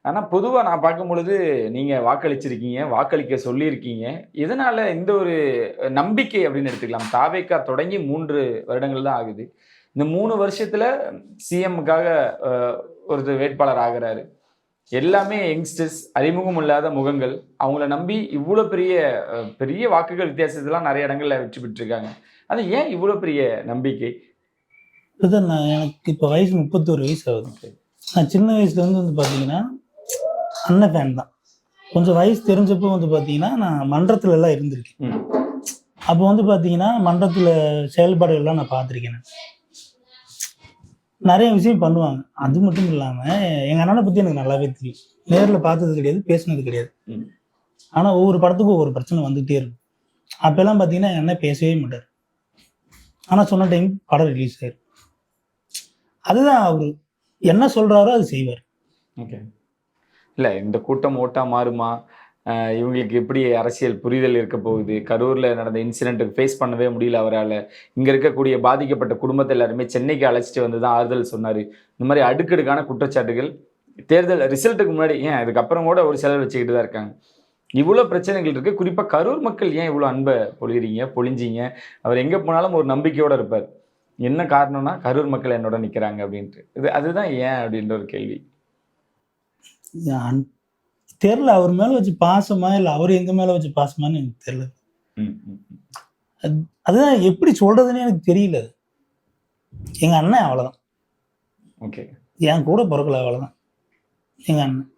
ஆனா பொதுவா நான் பார்க்கும் பொழுது, நீங்க வாக்களிச்சிருக்கீங்க, வாக்களிக்க சொல்லியிருக்கீங்க. இதனால இந்த ஒரு நம்பிக்கை அப்படின்னு எடுத்துக்கலாம். தாவேக்கா தொடங்கி 3 வருடங்கள் தான் ஆகுது. இந்த 3 வருஷத்துல சிஎம்முக்காக அ ஒருத்தர் வேட்பாளர் ஆகுறாரு. எல்லாமே யங்ஸ்டர்ஸ், அறிமுகம் இல்லாத முகங்கள். அவங்கள நம்பி இவ்ளோ பெரிய பெரிய வாக்குகள் வித்தியாசத்திலாம் நெறைய இடங்கள்ல வெற்றி பெற்றிருக்காங்க. அது ஏன் இவ்ளோ பெரிய நம்பிக்கை? பிரதர் எனக்கு இப்போ வயசு 31 வயசு ஆகுது. ஓகே. நான் சின்ன வயசுலேருந்து பார்த்தீங்கன்னா, அண்ணன் ஃபேன் தான். கொஞ்சம் வயசு தெரிஞ்சப்போ பார்த்தீங்கன்னா, நான் மன்றத்துலலாம் இருந்திருக்கேன். ம். அப்போ பார்த்தீங்கன்னா, மன்றத்தில செயல்பாடுகள்லாம் நான் பார்த்துருக்கேன் நான். நெறைய விஷயம் பண்ணுவாங்க. அது மட்டும் இல்லாம, எங்க அண்ணன பத்தி எனக்கு நல்லாவே தெரியும். நேர்ல பார்த்தது கிடையாது, பேசினது கிடையாது. ம். ஆனா ஒவ்வொரு படத்துக்கும் ஒவ்வொரு பிரச்சனை வந்துகிட்டே இருக்கும். அப்பலாம் பார்த்தீங்கன்னா, எங்க அண்ணன் பேசவே மாட்டாரு. ஆனா சொன்ன டைம் படம் ரிலீஸ் ஆயிரும். அதுதான் அவரு என்ன சொல்றாரோ அது செய்வாரு. ஓகே. இல்ல இந்த கூட்டம் ஓட்டா மாறுமா? இவங்களுக்கு எப்படி அரசியல் புரிதல் இருக்க போகுது? கரூர்ல நடந்த இன்சிடென்ட் ஃபேஸ் பண்ணவே முடியல அவரால. இங்க இருக்கக்கூடிய பாதிக்கப்பட்ட குடும்பத்த எல்லாருமே சென்னைக்கு அழைச்சிட்டு வந்து தான் ஆறுதல் சொன்னாரு. இந்த மாரி அடுக்கடுக்கான குற்றச்சாட்டுகள் தேர்தல் ரிசல்ட்டுக்கு முன்னாடி ஏன் அதுக்கப்புறம் கூட ஒரு சிலர் வச்சுக்கிட்டு தான் இருக்காங்க. இவ்ளோ பிரச்சனைகள் இருக்கு. குறிப்பா கரூர் மக்கள் ஏன் இவ்ளோ அன்ப பொழிஞ்சீங்க? அவர் எங்க போனாலும் ஒரு நம்பிக்கையோட இருப்பார். என்ன காரணம்னா, கரூர் மக்கள் என்னோட நிக்கிறாங்க அப்டின்ட்டு. அதுதான் ஏன் அப்டின்ற ஒரு கேள்வி. அன் தெரியல அவர் மேல வச்சு பாசமா, இல்ல அவரு எங்க மேல வச்சு பாசமான்னு எனக்கு தெரியல. ம், ம், ம். அதுதான் எப்படி சொல்றதுன்னே எனக்கு தெரியல. எங்க அண்ணன் அவ்வளவுதான். ஓகே. என் கூட பொறக்கல அவ்வளவுதான். எங்க அண்ணன்.